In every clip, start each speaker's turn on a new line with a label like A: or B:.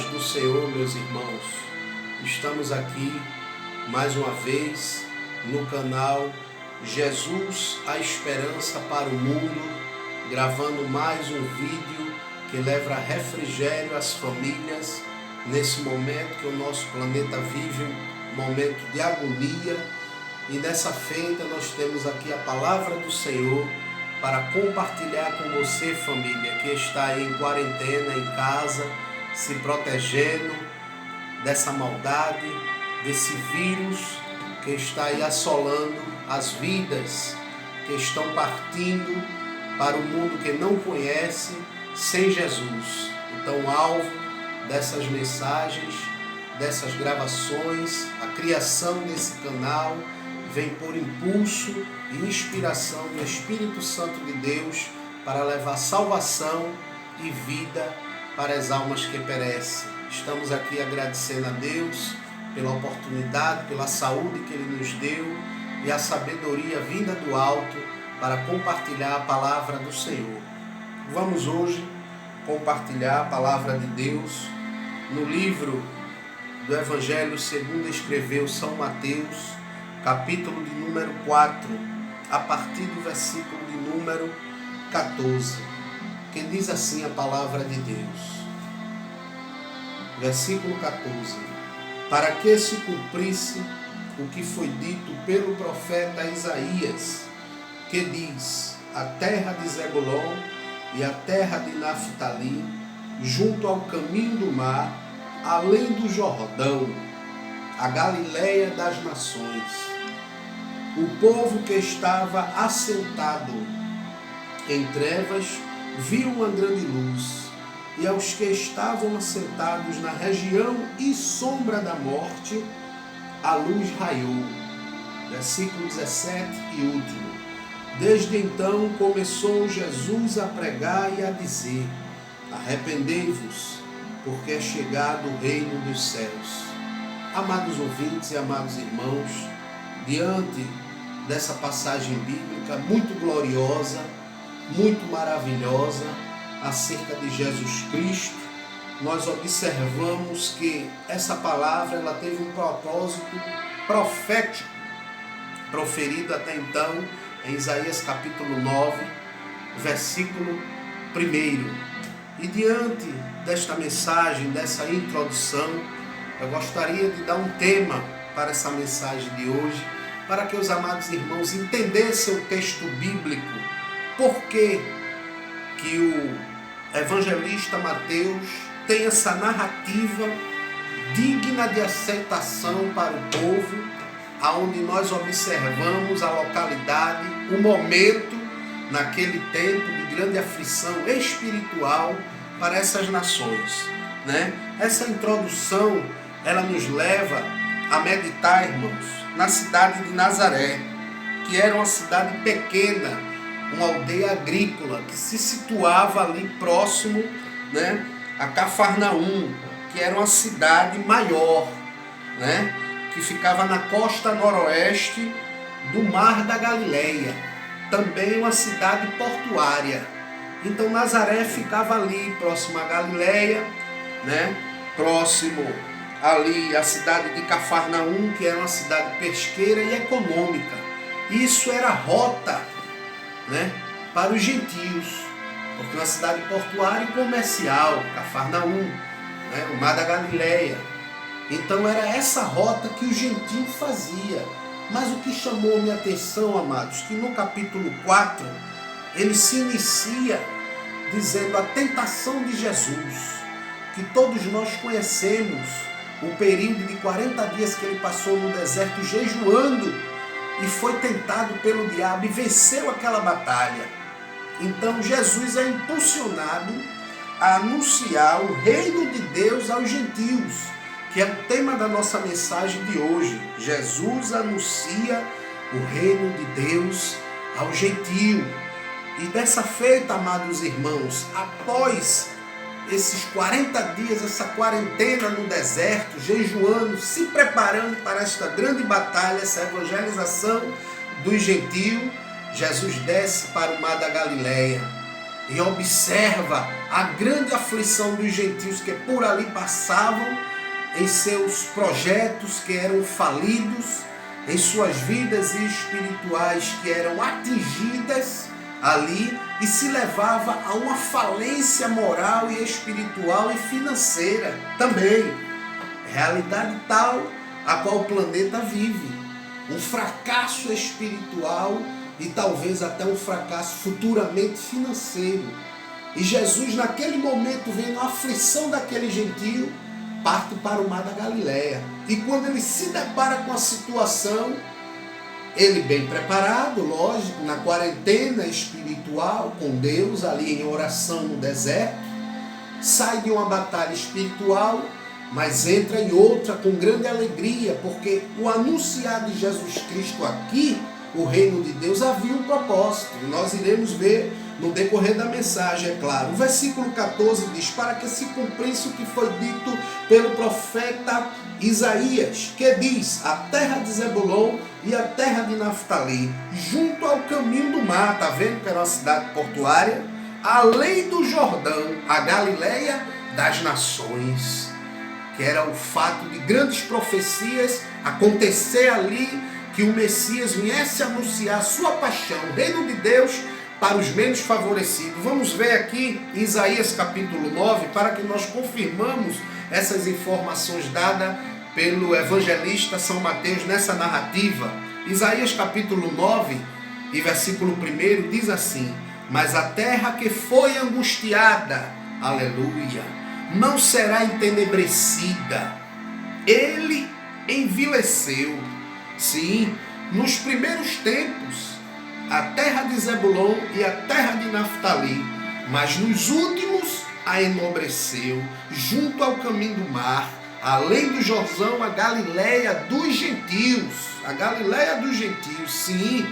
A: paz do Senhor, meus irmãos. Estamos aqui mais uma vez no canal Jesus, a Esperança para o Mundo, gravando mais um vídeo que leva refrigério às famílias nesse momento que o nosso planeta vive um momento de agonia. E nessa feita nós temos aqui a palavra do Senhor para compartilhar com você, família, que está aí em quarentena, em casa, se protegendo dessa maldade, desse vírus que está aí assolando as vidas que estão partindo para o mundo que não conhece sem Jesus. Então, o alvo dessas mensagens, dessas gravações, a criação desse canal vem por impulso e inspiração do Espírito Santo de Deus para levar salvação e vida para as almas que perecem. Estamos aqui agradecendo a Deus pela oportunidade, pela saúde que Ele nos deu e a sabedoria vinda do alto para compartilhar a palavra do Senhor. Vamos hoje compartilhar a palavra de Deus no livro do Evangelho segundo escreveu São Mateus, capítulo de número 4, a partir do versículo de número 14, que diz assim a palavra de Deus. Versículo 14. Para que se cumprisse o que foi dito pelo profeta Isaías, que diz: a terra de Zebulon e a terra de Naftali, junto ao caminho do mar, além do Jordão, a Galileia das nações. O povo que estava assentado em trevas viu uma grande luz, e aos que estavam assentados na região e sombra da morte, a luz raiou. Versículo 17 e último. Desde então começou Jesus a pregar e a dizer: arrependei-vos, porque é chegado o reino dos céus. Amados ouvintes e amados irmãos, diante dessa passagem bíblica muito gloriosa, muito maravilhosa, acerca de Jesus Cristo, nós observamos que essa palavra ela teve um propósito profético, proferido até então em Isaías capítulo 9, versículo 1. E diante desta mensagem, dessa introdução, eu gostaria de dar um tema para essa mensagem de hoje, para que os amados irmãos entendessem o texto bíblico, por que o evangelista Mateus tem essa narrativa digna de aceitação para o povo, aonde nós observamos a localidade, o momento, naquele tempo de grande aflição espiritual para essas nações, né? Essa introdução, ela nos leva a meditar, irmãos, na cidade de Nazaré, que era uma cidade pequena, uma aldeia agrícola, que se situava ali próximo, né, a Cafarnaum, que era uma cidade maior, né, que ficava na costa noroeste do Mar da Galileia, também uma cidade portuária. Então Nazaré ficava ali, próximo à Galileia, né, próximo ali a cidade de Cafarnaum, que era uma cidade pesqueira e econômica. Isso era rota, né, para os gentios, porque uma cidade portuária e comercial, Cafarnaum, né, o Mar da Galileia. Então era essa rota que o gentio fazia. Mas o que chamou minha atenção, amados, que no capítulo 4, ele se inicia dizendo a tentação de Jesus, que todos nós conhecemos, o período de 40 dias que ele passou no deserto jejuando e foi tentado pelo diabo e venceu aquela batalha. Então Jesus é impulsionado a anunciar o reino de Deus aos gentios, que é o tema da nossa mensagem de hoje. Jesus anuncia o reino de Deus ao gentio. E dessa feita, amados irmãos, após esses 40 dias, essa quarentena no deserto, jejuando, se preparando para esta grande batalha, essa evangelização dos gentios, Jesus desce para o Mar da Galileia. e observa a grande aflição dos gentios que por ali passavam em seus projetos que eram falidos, em suas vidas espirituais que eram atingidas ali, e se levava a uma falência moral e espiritual e financeira também. Realidade tal a qual o planeta vive. Um fracasso espiritual e talvez até um fracasso futuramente financeiro. E Jesus, naquele momento, vendo a aflição daquele gentio, parte para o mar da Galileia. E quando ele se depara com a situação, ele bem preparado, lógico, na quarentena espiritual com Deus, ali em oração no deserto, sai de uma batalha espiritual, mas entra em outra com grande alegria, porque o anunciar de Jesus Cristo aqui, o reino de Deus, havia um propósito. E nós iremos ver no decorrer da mensagem, é claro. O versículo 14 diz: para que se cumprisse o que foi dito pelo profeta Isaías, que diz: a terra de Zebulon e a terra de Naftali, junto ao caminho do mar, está vendo que era uma cidade portuária, além do Jordão, a Galileia das nações, que era o fato de grandes profecias acontecer ali, que o Messias viesse anunciar a sua paixão, o reino de Deus, para os menos favorecidos. Vamos ver aqui em Isaías capítulo 9, para que nós confirmamos essas informações dadas pelo evangelista São Mateus nessa narrativa. Isaías capítulo 9 e versículo 1 diz assim: mas a terra que foi angustiada, aleluia, não será entenebrecida. Ele envileceu. Sim, nos primeiros tempos, a terra de Zebulon e a terra de Naftali, mas nos últimos a enobreceu, junto ao caminho do mar, além do Jordão, a Galileia dos gentios. A Galileia dos gentios, sim.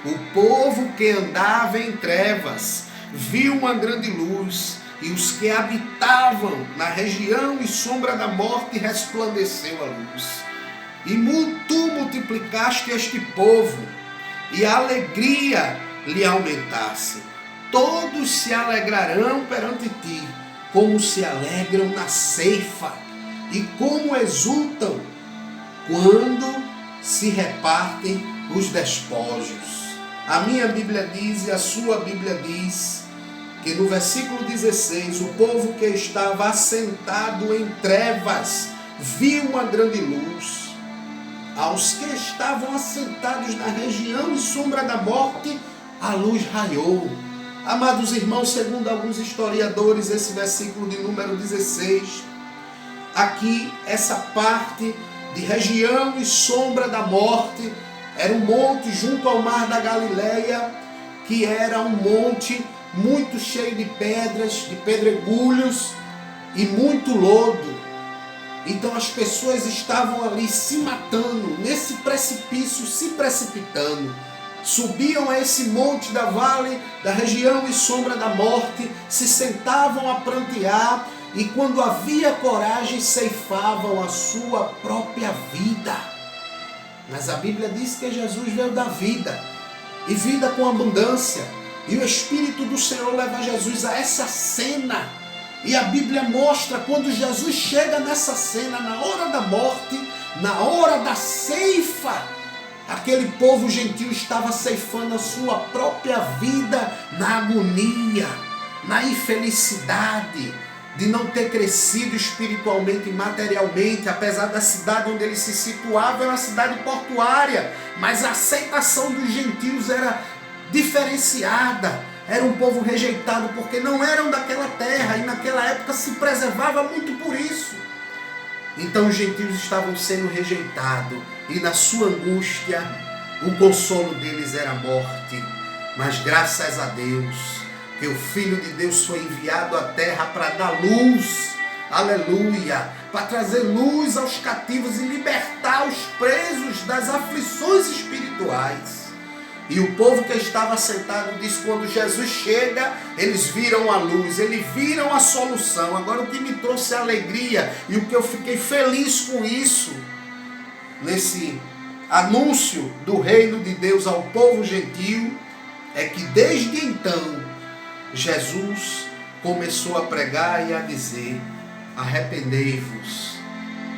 A: O povo que andava em trevas viu uma grande luz, e os que habitavam na região e sombra da morte resplandeceu a luz. E tu multiplicaste este povo, e a alegria lhe aumentasse. Todos se alegrarão perante ti, como se alegram na ceifa, e como exultam quando se repartem os despojos. A minha Bíblia diz, e a sua Bíblia diz, que no versículo 16, o povo que estava assentado em trevas viu uma grande luz. Aos que estavam assentados na região e sombra da morte, a luz raiou. Amados irmãos, segundo alguns historiadores, esse versículo de número 16, aqui, essa parte de região e sombra da morte, era um monte junto ao mar da Galileia, que era um monte muito cheio de pedras, de pedregulhos e muito lodo. Então as pessoas estavam ali se matando, nesse precipício, se precipitando. Subiam a esse monte da vale, da região e sombra da morte, se sentavam a prantear, e quando havia coragem, ceifavam a sua própria vida. Mas a Bíblia diz que Jesus veio dar vida, e vida com abundância. E o Espírito do Senhor leva Jesus a essa cena. E a Bíblia mostra quando Jesus chega nessa cena, na hora da morte, na hora da ceifa, aquele povo gentil estava ceifando a sua própria vida na agonia, na infelicidade de não ter crescido espiritualmente e materialmente, apesar da cidade onde ele se situava, era uma cidade portuária, mas a aceitação dos gentios era diferenciada. Era um povo rejeitado porque não eram daquela terra, e naquela época se preservava muito por isso. Então os gentios estavam sendo rejeitados, e na sua angústia o consolo deles era a morte. Mas graças a Deus que o Filho de Deus foi enviado à terra para dar luz, aleluia, para trazer luz aos cativos e libertar os presos das aflições espirituais. E o povo que estava sentado diz: quando Jesus chega, eles viram a luz, eles viram a solução. Agora, o que me trouxe alegria e o que eu fiquei feliz com isso, nesse anúncio do reino de Deus ao povo gentil, é que desde então Jesus começou a pregar e a dizer: arrependei-vos,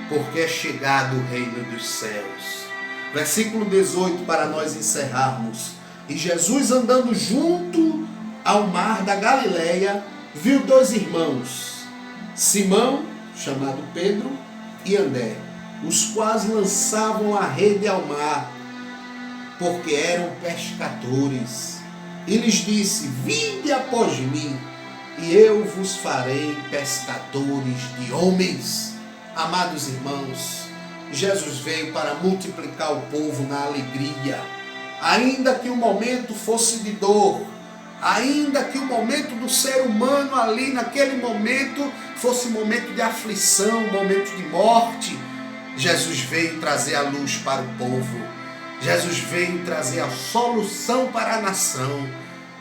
A: porque é chegado o reino dos céus. Versículo 18, para nós encerrarmos. E Jesus, andando junto ao mar da Galileia, viu dois irmãos, Simão, chamado Pedro, e André, os quais lançavam a rede ao mar, porque eram pescadores. E lhes disse: vinde após mim, e eu vos farei pescadores de homens. Amados irmãos, Jesus veio para multiplicar o povo na alegria. Ainda que o momento fosse de dor, ainda que o momento do ser humano ali naquele momento fosse um momento de aflição, um momento de morte, Jesus veio trazer a luz para o povo. Jesus veio trazer a solução para a nação.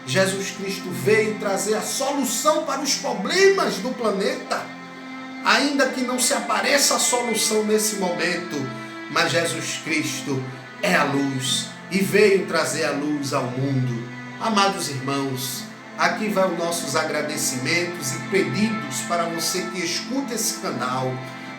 A: Jesus Cristo veio trazer a solução para os problemas do planeta. Ainda que não se apareça a solução nesse momento, mas Jesus Cristo é a luz e veio trazer a luz ao mundo. Amados irmãos, aqui vai os nossos agradecimentos e pedidos para você que escuta esse canal.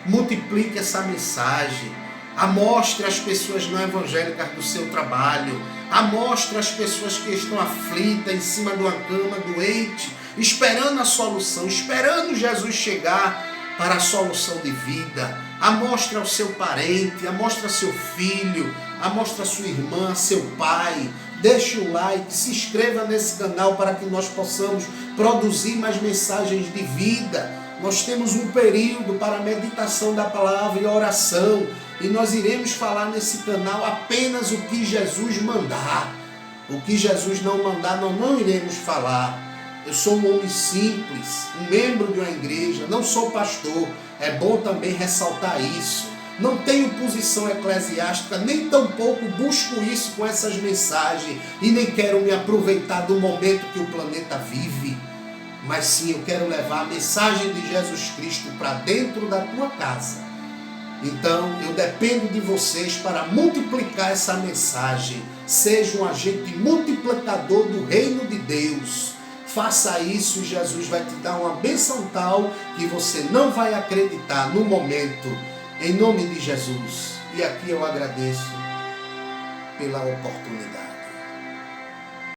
A: Multiplique essa mensagem, amostre as pessoas não evangélicas do seu trabalho, amostre as pessoas que estão aflitas em cima de uma cama, doente, esperando a solução, esperando Jesus chegar para a solução de vida. Amostre ao seu parente, amostre a seu filho, amostre a sua irmã, seu pai. Deixe o like, se inscreva nesse canal para que nós possamos produzir mais mensagens de vida. Nós temos um período para a meditação da palavra e oração, e nós iremos falar nesse canal apenas o que Jesus mandar. O que Jesus não mandar, nós não iremos falar. Eu sou um homem simples, um membro de uma igreja, não sou pastor. É bom também ressaltar isso. Não tenho posição eclesiástica, nem tampouco busco isso com essas mensagens, e nem quero me aproveitar do momento que o planeta vive. Mas sim, eu quero levar a mensagem de Jesus Cristo para dentro da tua casa. Então, eu dependo de vocês para multiplicar essa mensagem. Seja um agente multiplicador do reino de Deus. Faça isso e Jesus vai te dar uma bênção tal que você não vai acreditar no momento. Em nome de Jesus. E aqui eu agradeço pela oportunidade.